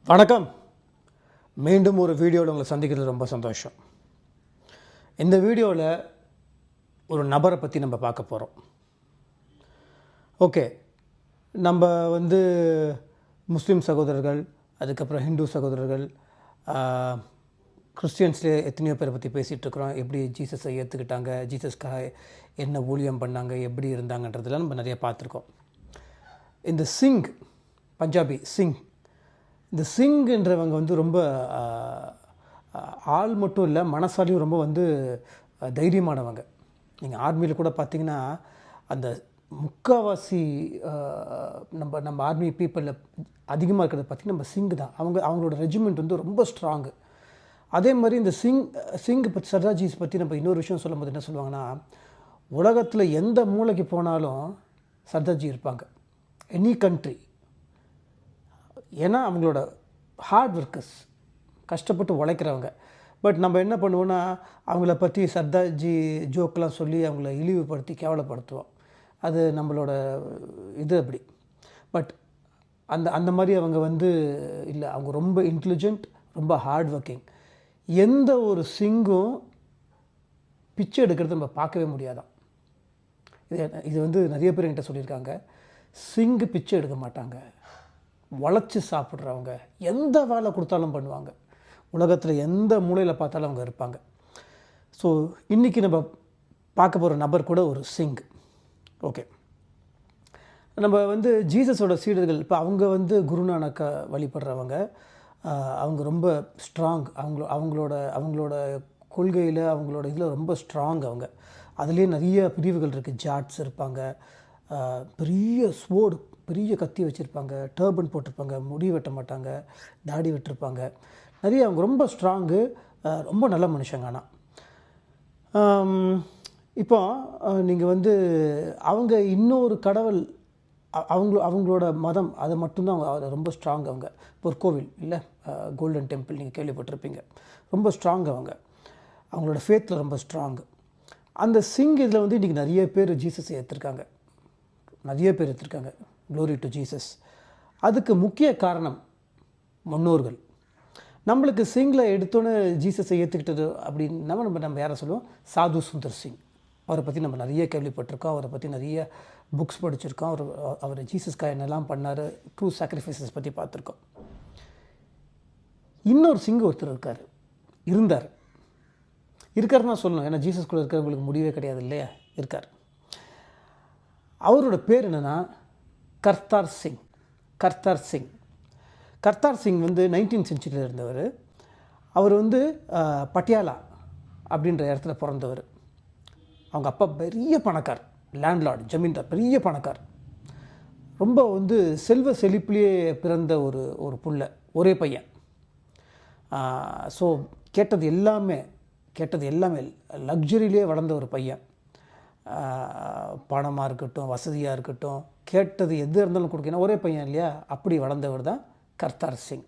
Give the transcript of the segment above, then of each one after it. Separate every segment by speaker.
Speaker 1: வணக்கம். மீண்டும் ஒரு வீடியோவில் உங்களை சந்திக்கிறது ரொம்ப சந்தோஷம். இந்த வீடியோவில் ஒரு நபரை பற்றி நம்ம பார்க்க போகிறோம். ஓகே, நம்ம முஸ்லீம் சகோதரர்கள், அதுக்கப்புறம் ஹிந்து சகோதரர்கள், கிறிஸ்டியன்ஸ்லேயே எத்தனையோ பேரை பற்றி பேசிகிட்ருக்குறோம். எப்படி ஜீசஸை ஏற்றுக்கிட்டாங்க, ஜீசஸ்க்காக என்ன ஊழியம் பண்ணாங்க, எப்படி இருந்தாங்கன்றதெல்லாம் நம்ம நிறைய பார்த்துருக்கோம். இந்த சிங், பஞ்சாபி சிங், இந்த சிங்ன்றவங்க ரொம்ப ஆள் மட்டும் இல்லை, மனசாலையும் ரொம்ப தைரியமானவங்க. நீங்கள் ஆர்மியில் கூட பார்த்திங்கன்னா அந்த முக்கால்வாசி நம்ம ஆர்மி பீப்புளில் அதிகமாக இருக்கிறத பார்த்திங்கன்னா நம்ம சிங் தான். அவங்களோட ரெஜிமெண்ட் ரொம்ப ஸ்ட்ராங்கு. அதே மாதிரி இந்த சிங் பற்றி, சர்தார்ஜிஸ் பற்றி நம்ம இன்னொரு விஷயம் சொல்லும்போது என்ன சொல்லுவாங்கன்னா, உலகத்தில் எந்த மூளைக்கு போனாலும் சர்தார்ஜி இருப்பாங்க, எனி கண்ட்ரி. ஏன்னா அவங்களோட ஹார்ட் ஒர்க்கர்ஸ், கஷ்டப்பட்டு உழைக்கிறவங்க. பட் நம்ம என்ன பண்ணுவோன்னா, அவங்கள பற்றி சர்தார்ஜி ஜோக்கெலாம் சொல்லி அவங்கள இழிவுபடுத்தி கேவலப்படுத்துவோம். அது நம்மளோட இது அப்படி. பட் அந்த மாதிரி அவங்க இல்லை, அவங்க ரொம்ப இன்டெலிஜென்ட், ரொம்ப ஹார்ட் ஒர்க்கிங். எந்த ஒரு சிங்கும் பிச்சை எடுக்கிறது நம்ம பார்க்கவே முடியாதான். இது நிறைய பேர் என்கிட்ட சொல்லியிருக்காங்க. சிங்கு பிச்சை எடுக்க மாட்டாங்க, உழைச்சி சாப்பிட்றவங்க, எந்த வேலை கொடுத்தாலும் பண்ணுவாங்க. உலகத்தில் எந்த மூலையில் பார்த்தாலும் அவங்க இருப்பாங்க. ஸோ இன்றைக்கி நம்ம பார்க்க போகிற நபர் கூட ஒரு சிங். ஓகே, நம்ம ஜீசஸோட சீடர்கள், இப்போ அவங்க குருநானக்கை வழிபடுறவங்க. அவங்க ரொம்ப ஸ்ட்ராங். அவங்களோட கொள்கையில், அவங்களோட இதில் ரொம்ப ஸ்ட்ராங். அவங்க அதுலேயே நிறைய பிரிவுகள் இருக்குது. ஜாட்ஸ் இருப்பாங்க, பெரிய ஸ்வோர்டு, பெரிய கத்தி வச்சுருப்பாங்க, டர்பன் போட்டிருப்பாங்க, முடி வெட்ட மாட்டாங்க, தாடி விட்டுருப்பாங்க, நிறைய. அவங்க ரொம்ப ஸ்ட்ராங்கு, ரொம்ப நல்ல மனுஷங்க. ஆனால் இப்போ நீங்கள் அவங்க இன்னொரு கடவுள், அவங்களோட மதம், அதை மட்டும்தான் அவங்க ரொம்ப ஸ்ட்ராங். அவங்க ஒரு கோவில் இல்லை, கோல்டன் டெம்பிள் நீங்கள் கேள்விப்பட்டிருப்பீங்க, ரொம்ப ஸ்ட்ராங். அவங்களோட ஃபேத்தில் ரொம்ப ஸ்ட்ராங்கு. அந்த சிங் இதில் இன்றைக்கி நிறைய பேர் ஜீசஸை ஏற்றிருக்காங்க, நிறைய பேர் எடுத்திருக்காங்க. Glory to Jesus. அதுக்கு முக்கிய காரணம் முன்னோர்கள். நம்மளுக்கு சிங்கில் எடுத்தோன்னே ஜீசஸை ஏற்றுக்கிட்டது அப்படின்னா நம்ம யாரை சொல்லுவோம்? சாது சுந்தர் சிங். அவரை பற்றி நம்ம நிறைய கேள்விப்பட்டிருக்கோம், அவரை பற்றி நிறைய புக்ஸ் படிச்சிருக்கோம். அவர் ஜீசஸ்க்காக என்னெல்லாம் பண்ணார், ட்ரூ சாக்ரிஃபைசஸ் பற்றி பார்த்துருக்கோம். இன்னொரு சிங் ஒருத்தர் இருக்காருன்னா சொல்லணும், ஏன்னா ஜீசஸ்குள்ளே இருக்கிறவங்களுக்கு முடிவே கிடையாது இல்லையா, இருக்கார். அவரோட பேர் என்னென்னா கர்த்தார் சிங். கர்த்தார் சிங் 19th century இருந்தவர். அவர் பட்டியாலா அப்படின்ற இடத்துல பிறந்தவர். அவங்க அப்பா பெரிய பணக்கார், லேண்ட்லார்டு, ஜமீன்தார், பெரிய பணக்கார். ரொம்ப செல்வ செழிப்புலேயே பிறந்த ஒரு புள்ள, ஒரே பையன். ஸோ கேட்டது எல்லாமே லக்ஸரியிலே வளர்ந்த ஒரு பையன். பணமாக இருக்கட்டும், வசதியாக இருக்கட்டும், கேட்டது எது இருந்தாலும் கொடுக்கணும், ஒரே பையன் இல்லையா, அப்படி வளர்ந்தவர் தான் கர்த்தார் சிங்.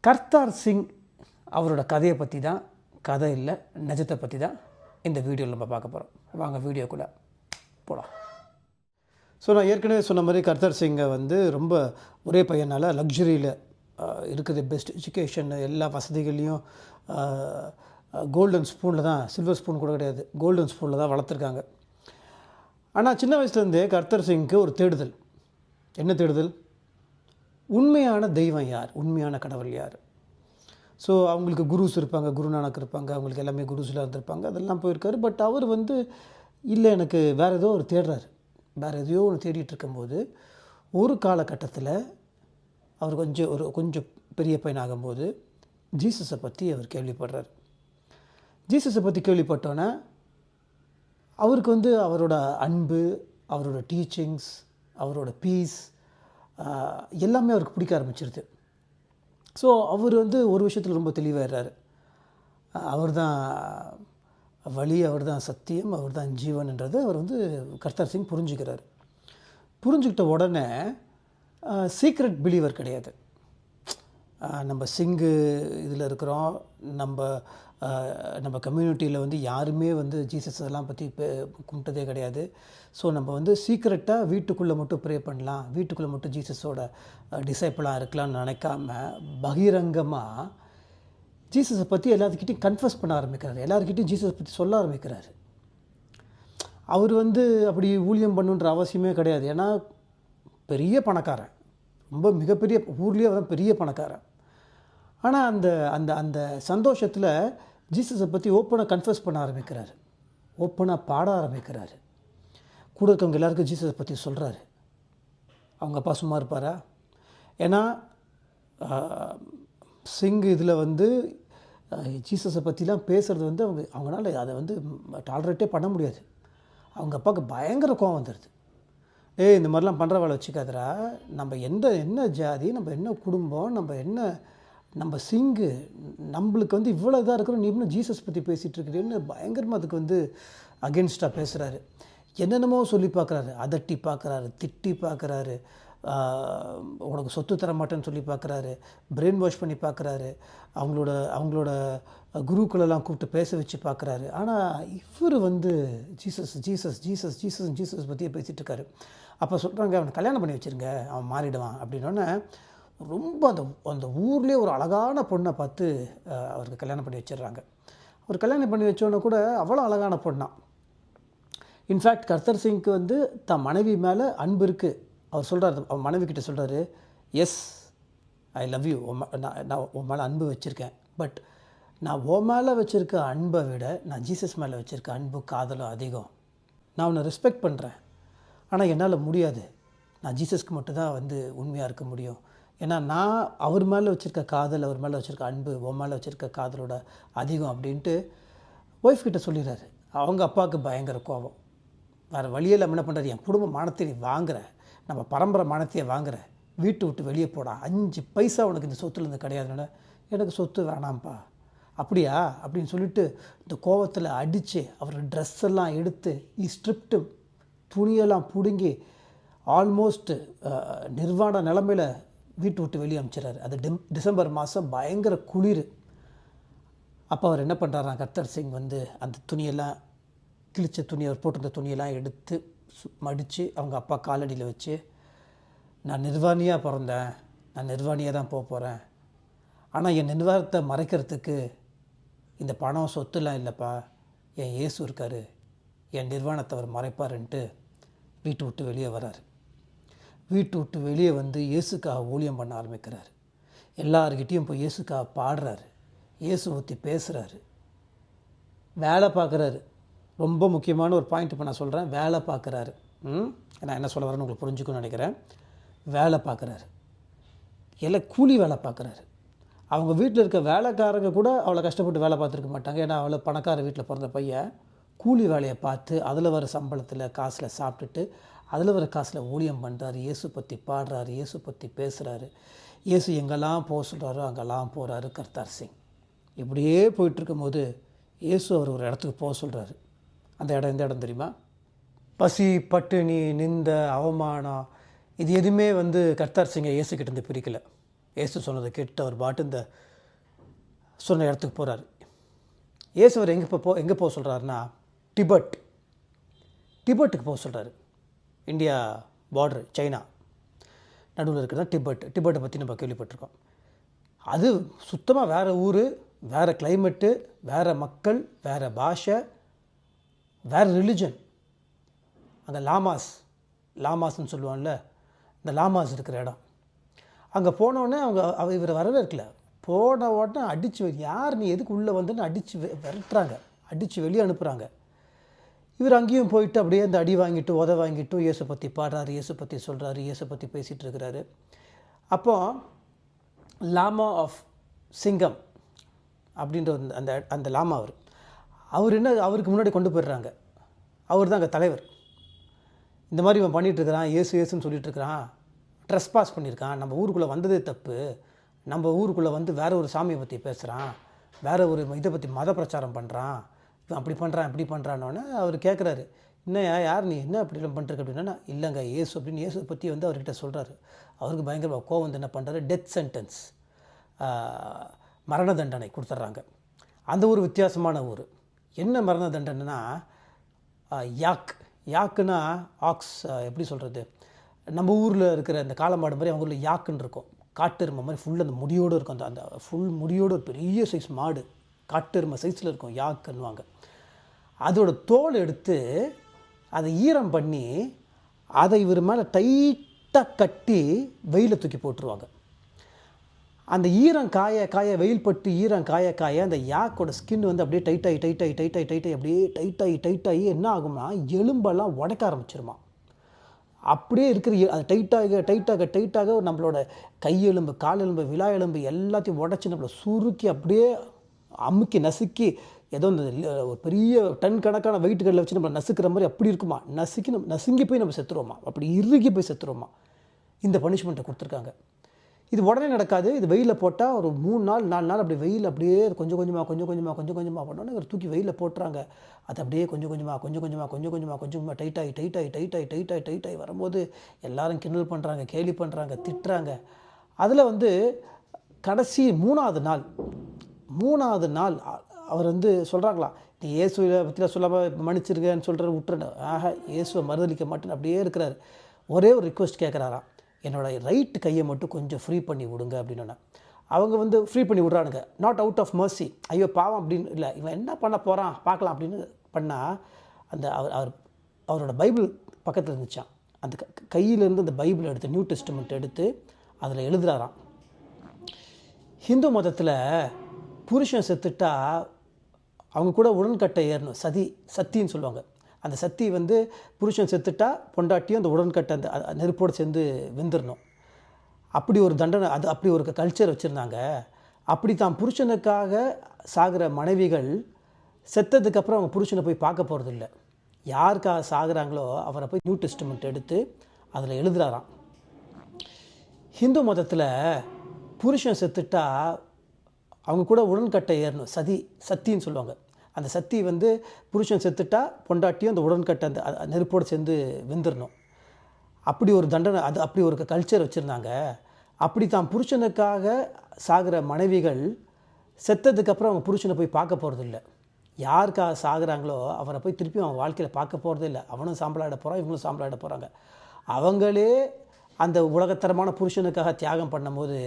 Speaker 1: கர்த்தார் சிங் அவரோட கதையை பற்றி தான், கதை இல்லை நிஜத்தை பற்றி தான் இந்த வீடியோவில் நம்ம பார்க்க போகிறோம். வாங்க வீடியோக்குள்ளே போகலாம். ஸோ நான் ஏற்கனவே சொன்ன மாதிரி கர்த்தார் சிங்கை ரொம்ப ஒரே பையனால் லக்ஸரியில் இருக்குது, பெஸ்ட் எஜுகேஷன், எல்லா வசதிகள்லையும் கோல்டன் ஸ்பூனில் தான், சில்வர் ஸ்பூன் கூட கிடையாது, கோல்டன் ஸ்பூனில் தான் வளர்த்துருக்காங்க. ஆனால் சின்ன வயசுலேருந்தே கர்த்தார் சிங்க்கு ஒரு தேடுதல். என்ன தேடுதல்? உண்மையான தெய்வம் யார், உண்மையான கடவுள் யார். ஸோ அவங்களுக்கு குருஸ் இருப்பாங்க, குருநானக் இருப்பாங்க, அவங்களுக்கு எல்லாமே குருஸ்லாம் இருந்திருப்பாங்க, அதெல்லாம் போயிருக்காரு. பட் அவர் இல்லை, எனக்கு வேறு ஏதோ ஒரு தேடுறாரு, வேறு எதையோ ஒன்று தேடிட்டு இருக்கும்போது ஒரு காலகட்டத்தில் அவர் கொஞ்சம் பெரிய பையனாகும்போது ஜீசஸை பற்றி அவர் கேள்விப்படுறார். ஜீசஸை பற்றி கேள்விப்பட்டோன்னே அவருக்கு அவரோட அன்பு, அவரோட டீச்சிங்ஸ், அவரோட பீஸ் எல்லாமே அவருக்கு பிடிக்க ஆரம்பிச்சிருது. ஸோ அவர் ஒரு விஷயத்தில் ரொம்ப தெளிவாகிறார். அவர் தான் வழி, அவர் தான் சத்தியம், அவர் தான் ஜீவன்ன்றது அவர் கர்த்தார் சிங் புரிஞ்சுக்கிறார். புரிஞ்சுக்கிட்ட உடனே சீக்ரெட் பிலீவர் கிடையாது. நம்ம சிங்கு இதில் இருக்கிறோம், நம்ம நம்ம கம்யூனிட்டியில் வந்து யாருமே வந்து ஜீசஸ் அதெல்லாம் பற்றி கும்பிட்டதே கிடையாது. ஸோ நம்ம வந்து சீக்ரெட்டாக வீட்டுக்குள்ளே மட்டும் ப்ரே பண்ணலாம், வீட்டுக்குள்ளே மட்டும் ஜீசஸோட டிசைப்பிளாக இருக்கலாம்னு நினைக்காம பகிரங்கமாக ஜீசஸை பற்றி எல்லாத்துக்கிட்டையும் கன்ஃபஸ் பண்ண ஆரம்பிக்கிறாரு, எல்லாருக்கிட்டையும் ஜீசஸை பற்றி சொல்ல ஆரம்பிக்கிறாரு. அவர் வந்து அப்படி ஊழியம் பண்ணுன்ற அவசியமே கிடையாது. ஏன்னா பெரிய பணக்காரன், ரொம்ப மிகப்பெரிய ஊர்லேயே தான் பெரிய பணக்காரன். ஆனால் அந்த அந்த அந்த சந்தோஷத்தில் ஜீசஸை பற்றி ஓப்பனாக கன்ஃபஸ் பண்ண ஆரம்பிக்கிறாரு, ஓப்பனாக பாட ஆரம்பிக்கிறாரு. கூட இருக்கவங்க எல்லாருக்கும் ஜீசஸை பற்றி சொல்கிறாரு. அவங்க அப்பா சும்மா இருப்பாரா? ஏன்னா சிங் இதில் வந்து ஜீசஸை பற்றிலாம் பேசுகிறது வந்து அவங்களால அதை வந்து டாலரேட்டே பண்ண முடியாது. அவங்க அப்பாவுக்கு பயங்கர கோவம் வந்துடுது. இந்த மாதிரிலாம் பண்ணுற வேலை வச்சுக்காதரா, நம்ம என்ன ஜாதி, நம்ம என்ன குடும்பம், நம்ம சிங்கு, நம்மளுக்கு வந்து இவ்வளோ இதாக இருக்கிறோம், நீ இன்னும் ஜீசஸ் பற்றி பேசிகிட்டு இருக்கிறேன்னு பயங்கரமாக அதுக்கு வந்து அகென்ஸ்டாக பேசுகிறாரு. என்னென்னமோ சொல்லி பார்க்குறாரு, அதட்டி பார்க்குறாரு, திட்டி பார்க்குறாரு, உனக்கு சொத்து தர மாட்டேன்னு சொல்லி பார்க்குறாரு, பிரெயின் வாஷ் பண்ணி பார்க்குறாரு, அவங்களோட குருக்களெல்லாம் கூப்பிட்டு பேச வச்சு பார்க்குறாரு. ஆனால் இவர் வந்து Jesus Jesus Jesus Jesus Jesus பற்றியே பேசிகிட்டு இருக்காரு. அப்போ சொல்கிறாங்க, அவனை கல்யாணம் பண்ணி வச்சுருங்க, அவன் மாறிடுவான் அப்படின்னோடனே ரொம்ப அந்த ஊர்லேயே ஒரு அழகான பொண்ணை பார்த்து அவருக்கு கல்யாணம் பண்ணி வச்சிடுறாங்க. அவர் கல்யாணம் பண்ணி வச்சோன்னே கூட அவ்வளோ அழகான பொண்ணான். இன்ஃபேக்ட் கர்த்தர் சிங்க்கு வந்து தன் மனைவி மேலே அன்பு இருக்குது. அவர் சொல்கிறார், அவன் மனைவி கிட்ட சொல்கிறாரு, எஸ் ஐ லவ் யூ, நான் உன் மேலே அன்பு வச்சுருக்கேன், பட் நான் உன் மேலே வச்சுருக்க அன்பை விட நான் ஜீசஸ் மேலே வச்சுருக்க அன்பு காதலும் அதிகம். நான் உன்னை ரெஸ்பெக்ட் பண்ணுறேன், ஆனால் என்னால் முடியாது, நான் ஜீசஸ்க்கு மட்டும்தான் வந்து உண்மையாக இருக்க முடியும். ஏன்னா நான் அவர் மேலே வச்சுருக்க காதல், அவர் மேலே வச்சுருக்க அன்பு உன் மேலே வச்சுருக்க காதலோட அதிகம் அப்படின்ட்டு ஒய்ஃப் கிட்ட சொல்லிடுறாரு. அவங்க அப்பாவுக்கு பயங்கர கோபம். வேறு வழியில் என்ன பண்ணுறாரு, என் குடும்ப மானத்தை நீ வாங்குற, நம்ம பரம்பரை மானத்தையே வாங்குற, வீட்டு விட்டு வெளியே போடா, 5 பைசா உனக்கு இந்த சொத்துலேருந்து கிடையாதுன்னு. எனக்கு சொத்து வேணாம்ப்பா. அப்படியா அப்படின்னு சொல்லிட்டு இந்த கோவத்தில் அடித்து அவர் ட்ரெஸ் எல்லாம் எடுத்து ஸ்ட்ரிப்டு துணியெல்லாம் பிடுங்கி ஆல்மோஸ்ட் நிர்வாண நிலைமையில் வீட்டு விட்டு வெளியே அனுப்பிச்சிடறாரு. அது டிசம்பர் மாதம் பயங்கர குளிர். அப்போ அவர் என்ன பண்ணுறாரா, கர்த்தர் சிங் வந்து அந்த துணியெல்லாம் கிழிச்ச துணி, அவர் போட்டிருந்த துணியெல்லாம் எடுத்து மடித்து அவங்க அப்பா காலடியில் வச்சு, நான் நிர்வாணியாக பிறந்தேன், நான் நிர்வாணியாக தான் போக போகிறேன், ஆனால் என் நிர்வாகத்தை மறைக்கிறதுக்கு இந்த பணம் சொத்துலாம் இல்லைப்பா, என் இயேசு இருக்கார், என் நிர்வாணத்தை அவர் மறைப்பாருன்ட்டு வீட்டு விட்டு வெளியே வராரு. வீட்டு விட்டு வெளியே வந்து இயேசுக்காக ஊழியம் பண்ண ஆரம்பிக்கிறார். எல்லார்கிட்டையும் போய் இயேசுக்காக பாடுறாரு, இயேசு பற்றி பேசுகிறாரு, வேலை பார்க்குறாரு. ரொம்ப முக்கியமான ஒரு பாயிண்ட் இப்போ நான் சொல்கிறேன், வேலை பார்க்குறாரு. நான் என்ன சொல்ல வரேன்னு உங்களுக்கு புரிஞ்சுக்கணும்னு நினைக்கிறேன். வேலை பார்க்குறாரு, எல்லாம் கூலி வேலை பார்க்குறாரு. அவங்க வீட்டில் இருக்க வேலைக்காரங்க கூட அவ்வளோ கஷ்டப்பட்டு வேலை பார்த்துருக்க மாட்டாங்க. ஏன்னா அவ்வளோ பணக்கார வீட்டில் பிறந்த பையன் கூலி வேலையை பார்த்து அதில் வர சம்பளத்தில் காசில் சாப்பிட்டுட்டு அதில் வர காசில் ஊழியம் பண்ணுறாரு, இயேசு பற்றி பாடுறாரு, இயேசு பற்றி பேசுகிறாரு. இயேசு எங்கெல்லாம் போக சொல்கிறாரோ அங்கெல்லாம் போகிறாரு கர்த்தர் சிங். இப்படியே போயிட்டுருக்கும்போது இயேசு அவர் ஒரு இடத்துக்கு போக சொல்கிறாரு. அந்த இடம் எந்த இடம் தெரியுமா? பசி, பட்டினி, நிந்த, அவமானம், இது எதுவுமே வந்து கர்த்தர் சிங்கை இயேசு கிட்டேருந்து பிரிக்கலை. இயேசு சொன்னதை கேட்டு அவர் பாட்டு இந்த சொன்ன இடத்துக்கு போகிறாரு. இயேசு அவர் எங்கே போக சொல்கிறாருன்னா டிபெட்டுக்கு போக சொல்கிறாரு. இந்தியா பார்டர், சைனா நடுவில் இருக்கிறது தான் டிபெட்டை பற்றி நம்ம கேள்விப்பட்டிருக்கோம். அது சுத்தமாக வேறு ஊர், வேறு கிளைமேட்டு, வேறு மக்கள், வேறு பாஷை, வேறு ரிலிஜன். அங்கே லாமாஸ்ன்னு சொல்லுவாங்கள்ல, இந்த லாமாஸ் இருக்கிற இடம். அங்கே போனோடனே இவரை வரவேற்கல. போன உடனே அடித்து, யார் நீ எதுக்கு உள்ளே வந்துன்னு அடித்து விரட்டுறாங்க, அடித்து வெளியே அனுப்புகிறாங்க. இவர் அங்கேயும் போயிட்டு அப்படியே அந்த அடி வாங்கிட்டு உத வாங்கிட்டு இயேசு பற்றி பாடுறாரு, இயேசு பற்றி சொல்கிறாரு, இயேசு பற்றி பேசிகிட்டு இருக்கிறாரு. அப்போ லாமா ஆஃப் சிங்கம் அப்படின்ற அந்த லாமா அவர் என்ன, அவருக்கு முன்னாடி கொண்டு போயிடுறாங்க. அவர் தான் அங்கே தலைவர். இந்த மாதிரி இவன் பண்ணிகிட்ருக்கிறான், இயேசுன்னு சொல்லிகிட்ருக்கிறான், ட்ரெஸ்பாஸ் பண்ணியிருக்கான், நம்ம ஊருக்குள்ளே வந்ததே தப்பு, நம்ம ஊருக்குள்ளே வந்து வேறு ஒரு சாமியை பற்றி பேசுகிறான், வேறு ஒரு இதை பற்றி மத பிரச்சாரம் பண்ணுறான், இவன் அப்படி பண்ணுறான் இப்படி பண்ணுறான்னொன்னே அவர் கேட்குறாரு, என்னையா யார் நீ, என்ன அப்படிலாம் பண்ணுறக்கு அப்படின்னா, இல்லைங்க இயேசு அப்படின்னு இயேசு பற்றி வந்து அவர்கிட்ட சொல்கிறாரு. அவருக்கு பயங்கர கோவம் வந்து என்ன பண்ணுறாரு, டெத் சென்டென்ஸ், மரண தண்டனை கொடுத்துட்றாங்க. அந்த ஊர் வித்தியாசமான ஊர். என்ன மரண தண்டனைனா யாக்குன்னா ஆக்ஸ், எப்படி சொல்கிறது, நம்ம ஊரில் இருக்கிற அந்த காளமாடு மாதிரி அவங்க ஊரில் யாக்குன்னு இருக்கும். காட்டெருமை மாதிரி ஃபுல் அந்த முடியோடு இருக்கும். அந்த ஃபுல் முடியோடு ஒரு பெரிய சைஸ் மாடு, காட்டெருமை சைஸில் இருக்கும், யாக்குன்னுவாங்க. அதோட தோல் எடுத்து அதை ஈரம் பண்ணி அதை இவர் மேலே டைட்டாக கட்டி வெயிலில் தூக்கி போட்டுருவாங்க. அந்த ஈரம் காய காய, வெயில் பட்டு ஈரம் காய காய அந்த யாக்கோட ஸ்கின் வந்து அப்படியே டைட்டாகி அப்படியே டைட்டாகி என்ன ஆகும்னா எலும்பெல்லாம் உடைக்க ஆரம்பிச்சிருமா. அப்படியே இருக்கிற அது டைட்டாக நம்மளோட கையெலும்பு, காலெலும்பு, விழா எலும்பு எல்லாத்தையும் உடச்சி நம்மளை சுருக்கி அப்படியே அமுக்கி நசுக்கி, ஏதோ இந்த ஒரு பெரிய டன் கணக்கான வெயிட்டுகளில் வச்சு நம்ம நசுக்கிற மாதிரி அப்படி இருக்குமா. நசுங்கி போய் நம்ம செத்துருவோமா, அப்படி இறுகி போய் செத்துருவோமா. இந்த பனிஷ்மெண்ட்டை கொடுத்துருக்காங்க. இது உடனே நடக்காது. இது வெயிலில் போட்டால் ஒரு 3 நாள் 4 நாள் அப்படி வெயில் அப்படியே கொஞ்சம் கொஞ்சமாக பண்ணோன்னே ஒரு தூக்கி வெயிலில் போட்டுறாங்க. அது அப்படியே கொஞ்சம் கொஞ்சமாக டைட்டாகி வரும்போது எல்லாரும் கிண்டல் பண்ணுறாங்க, கேலி பண்ணுறாங்க, திட்டுறாங்க. அதில் வந்து கடைசி 3ஆவது நாள் அவர் வந்து சொல்கிறாங்களா, நீ இயேசுவை பற்றிலாம் சொல்லாமல் மன்னிச்சிருக்கேன்னு சொல்கிற விட்டுறேன். இயேசுவை மறுதளிக்க மாட்டேன்னு அப்படியே இருக்கிறார். ஒரே ஒரு ரிக்வெஸ்ட் கேட்குறாராம், என்னோடய ரைட்டு கையை மட்டும் கொஞ்சம் ஃப்ரீ பண்ணி விடுங்க அப்படின்னு. அவங்க வந்து ஃப்ரீ பண்ணி விட்றானுங்க. நாட் அவுட் ஆஃப் மர்சி, ஐயோ பாவம் அப்படின்னு இல்லை, இவன் என்ன பண்ண போகிறான் பார்க்கலாம் அப்படின்னு பண்ணால், அந்த அவரோட பைபிள் பக்கத்தில் இருந்துச்சான். அந்த கையிலேருந்து அந்த பைபிள் எடுத்து, நியூ டெஸ்டமெண்ட் எடுத்து அதில் எழுதுகிறாராம், ஹிந்து மதத்தில் புருஷன் செத்துட்டா அவங்க கூட உடன்கட்டை ஏறணும், சத்தின்னு சொல்லுவாங்க. அந்த சத்தி வந்து புருஷன் செத்துட்டா பொண்டாட்டியும் அந்த உடன்கட்டை அந்த நெருப்போடு சேர்ந்து வெந்துடணும். அப்படி ஒரு தண்டனை, அது அப்படி ஒரு கல்ச்சர் வச்சுருந்தாங்க. அப்படி தான் புருஷனுக்காக சாகிற மனைவிகள் செத்ததுக்கப்புறம் அவங்க புருஷனை போய் பார்க்க போகிறதில்ல. யாருக்காக சாகுறாங்களோ அவரை போய் நியூ டெஸ்டமெண்ட் எடுத்து அதில் எழுதுகிறாராம், ஹிந்து மதத்தில் புருஷன் செத்துட்டா அவங்க கூட உடன்கட்டை ஏறணும், சத்தின்னு சொல்லுவாங்க. அந்த சத்தி வந்து புருஷன் செத்துட்டா பொண்டாட்டியும் அந்த உடன்கட்டை அந்த நெருப்போடு சேர்ந்து வெந்துடணும். அப்படி ஒரு தண்டனை, அது அப்படி ஒரு கல்ச்சர் வச்சுருந்தாங்க. அப்படி தான் புருஷனுக்காக சாகிற மனைவிகள் செத்ததுக்கப்புறம் அவங்க புருஷனை போய் பார்க்க போகிறதில்ல. யாருக்காக சாகுறாங்களோ அவரை போய் திருப்பி அவங்க வாழ்க்கையில் பார்க்க போகிறதே இல்லை. அவனும் சாம்பலாயிட போகிறான், இவங்களும் சாம்பலாயிட போகிறாங்க. அவங்களே அந்த உலகத்தரமான புருஷனுக்காக தியாகம் பண்ணும்போது,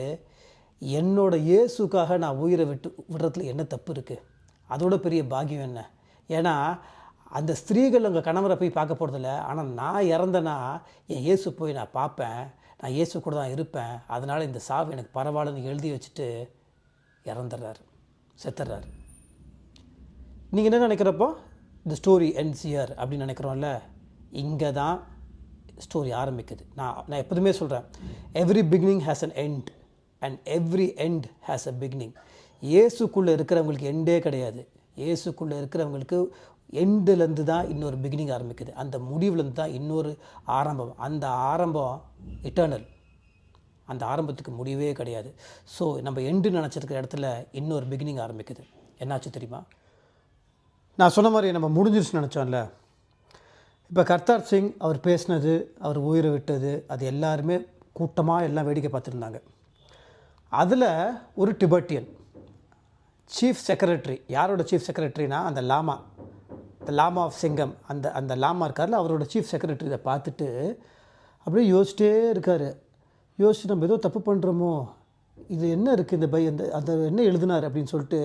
Speaker 1: என்னோட இயேசுக்காக நான் உயிரை விடுறதுல என்ன தப்பு இருக்குது? அதோட பெரிய பாக்கியம் என்ன? ஏன்னா அந்த ஸ்திரீகள் உங்கள் கணவரை போய் பார்க்க போகிறதில்ல. ஆனால் நான் இறந்தேன்னா என் இயேசு போய் நான் பார்ப்பேன், நான் இயேசு கூட தான் இருப்பேன், அதனால் இந்த சாவு எனக்கு பரவாயில்லன்னு எழுதி வச்சுட்டு இறந்துடுறாரு, செத்துடுறாரு. நீங்கள் என்ன நினைக்கிறப்போ இந்த ஸ்டோரி எண்ட்ஸ் ஹியர் அப்படின்னு நினைக்கிறோம்ல, இங்கே தான் ஸ்டோரி ஆரம்பிக்குது. நான் எப்போதுமே சொல்கிறேன், every beginning has an end and every end has a beginning. இயேசுக்குள்ளே இருக்கிறவங்களுக்கு எண்டே கிடையாது. இயேசுக்குள்ளே இருக்கிறவங்களுக்கு எண்டுலேருந்து தான் இன்னொரு பிகினிங் ஆரம்பிக்குது. அந்த முடிவுலேருந்து தான் இன்னொரு ஆரம்பம். அந்த ஆரம்பம் இட்டர்னல், அந்த ஆரம்பத்துக்கு முடிவே கிடையாது. ஸோ நம்ம எண்டு நினச்சிருக்கிற இடத்துல இன்னொரு பிகினிங் ஆரம்பிக்குது. என்னாச்சு தெரியுமா? நான் சொன்ன மாதிரி நம்ம முடிஞ்சிருச்சுன்னு நினச்சோம்ல. இப்போ கர்த்தார் சிங் அவர் பேசினது, அவர் உயிரை விட்டது, அது எல்லாருமே கூட்டமாக எல்லாம் வேடிக்கை பார்த்துருந்தாங்க. அதில் ஒரு டிபெட்டியன் சீஃப் செக்ரட்டரி, யாரோட சீஃப் செக்ரட்டரினா அந்த லாமா, த லாமா ஆஃப் சிங்கம், அந்த லாமா இருக்கார்ல, அவரோட சீஃப் செக்ரட்டரி இதை பார்த்துட்டு அப்படியே யோசிச்சிட்டே இருக்கார். யோசிச்சு நம்ம ஏதோ தப்பு பண்ணுறோமோ, இது என்ன இருக்குது இந்த அந்த என்ன எழுதினார் அப்படின்னு சொல்லிட்டு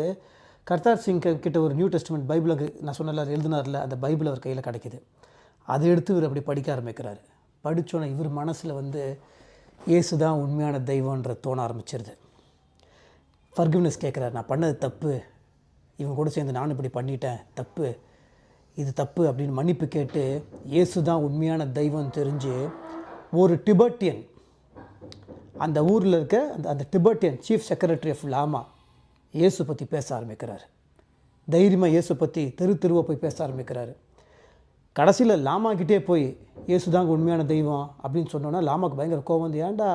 Speaker 1: கர்த்தார் சிங் கிட்ட ஒரு நியூ டெஸ்டமெண்ட் பைபிள், நான் சொன்னல எழுதினார்ல, அந்த பைபிள் அவர் கையில் கிடைக்கிது. அதை எடுத்து இவர் அப்படி படிக்க ஆரம்பிக்கிறார். படித்தோன்னே இவர் மனசில் வந்து இயேசு தான் உண்மையான தெய்வன்ற தோண ஆரம்பிச்சிருது. ஃபர்கிவ்னஸ் கேட்குறாரு, நான் பண்ணது தப்பு, இவங்க கூட சேர்ந்து நானும் இப்படி பண்ணிட்டேன், தப்பு, இது தப்பு அப்படின்னு மன்னிப்பு கேட்டு இயேசு தான் உண்மையான தெய்வம் தெரிஞ்சு ஒரு டிபெட்டியன், அந்த ஊரில் இருக்க அந்த டிபெட்டியன் சீஃப் செக்ரட்டரி ஆஃப் லாமா இயேசு பற்றி பேச ஆரம்பிக்கிறார். தைரியமாக இயேசு பற்றி தெருவை போய் பேச ஆரம்பிக்கிறாரு. கடைசியில் லாமாக்கிட்டே போய் இயேசு தாங்க உண்மையான தெய்வம் அப்படின்னு சொன்னோன்னா லாமாவுக்கு பயங்கர கோவம் வந்து, ஏன்டா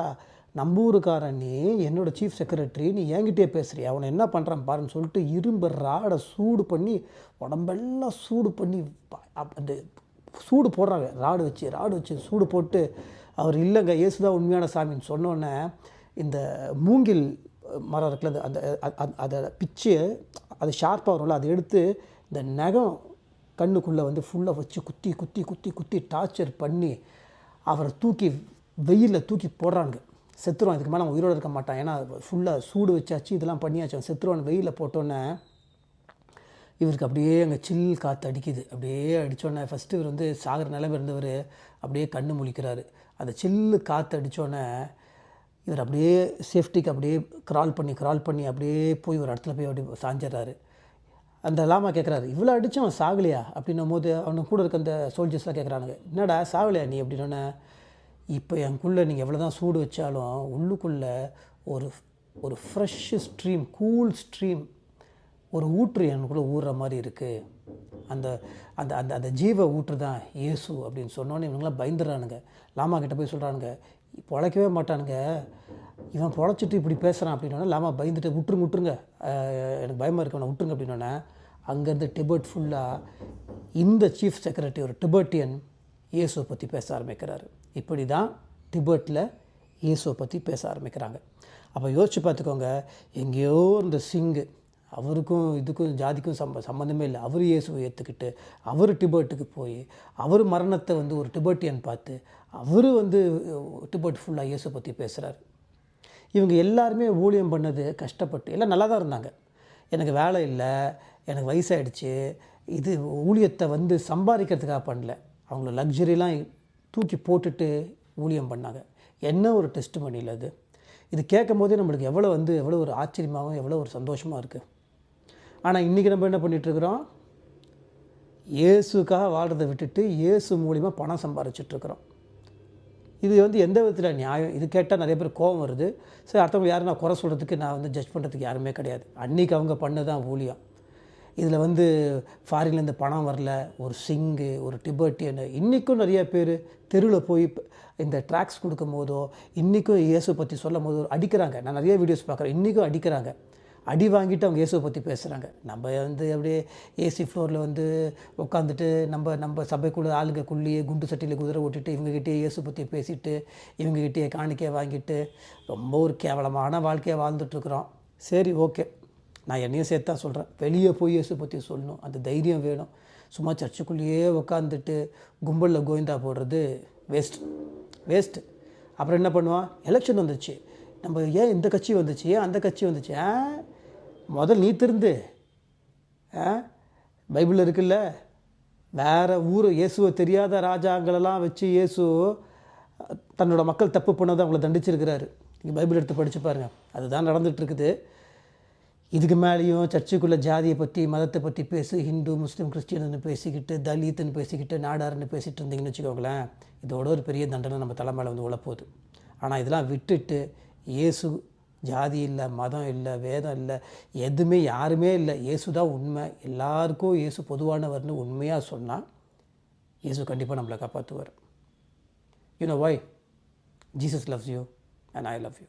Speaker 1: நம்ம ஊருக்காரன் நீ, என்னோட சீஃப் செக்ரட்டரி, நீ என்கிட்டே பேசுறியா, அவனை என்ன பண்ணுறான் பாருன்னு சொல்லிட்டு இரும்பு ராடை சூடு பண்ணி, உடம்பெல்லாம் சூடு பண்ணி அந்த சூடு போடுறாங்க. ராடு வச்சு சூடு போட்டு, அவர் இல்லைங்க இயேசுதான் உண்மையான சாமின்னு சொன்னோன்னே இந்த மூங்கில் மரம் இருக்குல்ல, அந்த அதை பிச்சு அது ஷார்ப்பாக வரும்ல, அதை எடுத்து இந்த நகம் கண்ணுக்குள்ளே வந்து ஃபுல்லாக வச்சு குத்தி குத்தி குத்தி குத்தி டார்ச்சர் பண்ணி அவரை தூக்கி வெயிலில் தூக்கி போடுறானுங்க. செத்துருவான், இதுக்கு மேலே அவன் உயிரோடு இருக்க மாட்டான். ஏன்னா ஃபுல்லாக சூடு வச்சாச்சு, இதெல்லாம் பண்ணியாச்சு, அவன் செத்துருவான். வெயிலில் போட்டோன்னே இவருக்கு அப்படியே அங்கே சில் காற்று அடிக்குது. அப்படியே அடித்தோடனே ஃபஸ்ட்டு இவர் வந்து சாகிற நிலைமை இருந்தவர் அப்படியே கண்ணு முழிக்கிறாரு. அந்த சில்லு காற்று அடித்தோடனே இவர் அப்படியே சேஃப்டிக்கு அப்படியே கிரால் பண்ணி அப்படியே போய் ஒரு இடத்துல போய் அப்படி சாஞ்சிட்றாரு. அந்த லாமா கேட்குறாரு, இவ்வளோ அடித்து அவன் சாகலையா அப்படின்னும் போது அவனுக்கு கூட இருக்க அந்த சோல்ஜர்ஸ்லாம் கேட்குறானுங்க, என்னடா சாகலையா நீ அப்படின்னோடனே, இப்போ எனக்குள்ளே நீங்கள் எவ்வளோ தான் சூடு வச்சாலும் உள்ளுக்குள்ளே ஒரு ஒரு ஃப்ரெஷ் ஸ்ட்ரீம், கூல் ஸ்ட்ரீம், ஒரு ஊற்று எனக்குள்ளே ஊறுற மாதிரி இருக்குது. அந்த அந்த அந்த அந்த ஜீவ ஊற்று தான் இயேசு அப்படின்னு சொன்னோன்னே இவங்களாம் பயந்துடுறானுங்க. லாமா கிட்ட போய் சொல்கிறானுங்க, பொழைக்கவே மாட்டானுங்க, இவன் பொழைச்சிட்டு இப்படி பேசுகிறான் அப்படின்னோடனே லாமா பயந்துட்டு விட்டுருங்க, எனக்கு பயமாக இருக்கு, அவனை விட்டுருங்க அப்படின்னோடனே அங்கேருந்து டிபெட் ஃபுல்லாக இந்த சீஃப் செக்ரட்டரி ஒரு டிபெட்டியன் இயேசுவை பற்றி பேச ஆரம்பிக்கிறாரு. இப்படி தான் டிபெட்டில் இயேசுவை பற்றி பேச ஆரம்பிக்கிறாங்க. அப்போ யோசிச்சு பார்த்துக்கோங்க, எங்கேயோ இந்த சிங்கு, அவருக்கும் இதுக்கும் ஜாதிக்கும் சம்மந்தமே இல்லை, அவர் இயேசுவை ஏற்றுக்கிட்டு அவர் டிபெட்டுக்கு போய் அவர் மரணத்தை வந்து ஒரு டிபெட்டியன் பார்த்து அவர் வந்து டிபெட் ஃபுல்லாக இயேசுவை பற்றி பேசுகிறார். இவங்க எல்லாருமே ஊழியம் பண்ணது கஷ்டப்பட்டு, எல்லாம் நல்லா தான் இருந்தாங்க. எனக்கு வேலை இல்லை, எனக்கு வயசாகிடுச்சு, இது ஊழியத்தை வந்து சம்பாதிக்கிறதுக்காக பண்ணல, அவங்கள லக்ஸரிலாம் தூக்கி போட்டுட்டு ஊழியம் பண்ணாங்க. என்ன ஒரு டெஸ்ட் மணியில் அது. இது கேட்கும் போதே நம்மளுக்கு எவ்வளோ ஒரு ஆச்சரியமாகவும் எவ்வளோ ஒரு சந்தோஷமாக இருக்குது. ஆனால் இன்றைக்கி நம்ம என்ன பண்ணிகிட்ருக்குறோம், இயேசுக்காக வாழ்கிறத விட்டுட்டு இயேசு மூலிமா பணம் சம்பாதிச்சிட்ருக்குறோம். இது வந்து எந்த விதத்தில் நியாயம்? இது கேட்டால் நிறைய பேர் கோபம் வருது. சரி, அடுத்தவங்க யாரும் நான் குறை சொல்கிறதுக்கு, நான் வந்து ஜட்ஜ் பண்ணுறதுக்கு யாருமே கிடையாது. அன்றைக்கி அவங்க பண்ணதான் ஊழியம். இதில் வந்து ஃபாரின்லேருந்து பணம் வரல, ஒரு சிங்கு, ஒரு டிபெட்டியன், இன்றைக்கும் நிறைய பேர் தெருவில் போய் இந்த ட்ராக்ஸ் கொடுக்கும் போதோ, இன்றைக்கும் இயேசு பற்றி சொல்லும் போதோ அடிக்கிறாங்க. நான் நிறைய வீடியோஸ் பார்க்குறேன், இன்றைக்கும் அடிக்கிறாங்க. அடி வாங்கிட்டு அவங்க இயேசுவை பற்றி பேசுகிறாங்க. நம்ம வந்து அப்படியே ஏசி ஃப்ளோரில் வந்து உட்காந்துட்டு நம்ம சபைக்குள்ளே ஆளுங்கக்குள்ளேயே குண்டு சட்டியில் குதிரை ஓட்டிட்டு இவங்ககிட்டயே இயேசு பற்றி பேசிட்டு இவங்ககிட்டயே காணிக்கையை வாங்கிட்டு ரொம்ப ஒரு கேவலமான வாழ்க்கையை வாழ்ந்துட்டுருக்குறோம். சரி, ஓகே, நான் என்னையும் சேர்த்து தான் சொல்கிறேன், வெளியே போய் இயேசு பற்றி சொல்லணும், அந்த தைரியம் வேணும். சும்மா சர்ச்சுக்குள்ளேயே உட்காந்துட்டு கும்பலில் கோவிந்தா போடுறது வேஸ்ட்டு. அப்புறம் என்ன பண்ணுவான், எலெக்ஷன் வந்துச்சு, நம்ம ஏன் இந்த கட்சி வந்துச்சு, ஏன் அந்த கட்சி வந்துச்சு, முதல் நீ திருந்து, பைபிளில் இருக்குல்ல, வேறு ஊர் இயேசுவை தெரியாத ராஜாங்களெல்லாம் வச்சு இயேசு தன்னோட மக்கள் தப்பு பண்ணதை அவங்கள தண்டிச்சிருக்கிறாரு. நீங்கள் பைபிள் எடுத்து படித்து பாருங்கள், அதுதான் நடந்துகிட்ருக்குது. இதுக்கு மேலேயும் சர்ச்சுக்குள்ளே ஜாதியை பற்றி மதத்தை பற்றி பேசி ஹிந்து முஸ்லீம் கிறிஸ்டியன்னு பேசிக்கிட்டு தலித்துன்னு பேசிக்கிட்டு நாடாருன்னு பேசிகிட்டு இருந்தீங்கன்னு வச்சுக்கோங்களேன், இதோட ஒரு பெரிய தண்டனை நம்ம தலைமையில் வந்து உழப்போகுது. ஆனால் இதெல்லாம் விட்டுட்டு இயேசு ஜாதி இல்லை, மதம் இல்லை, வேதம் இல்லை, எதுவுமே யாருமே இல்லை, இயேசு தான் உண்மை, எல்லாருக்கும் இயேசு பொதுவானவர்னு உண்மையாக சொன்னால் இயேசு கண்டிப்பாக நம்மளை காப்பாற்றுவார். You know why? Jesus loves you and I love you.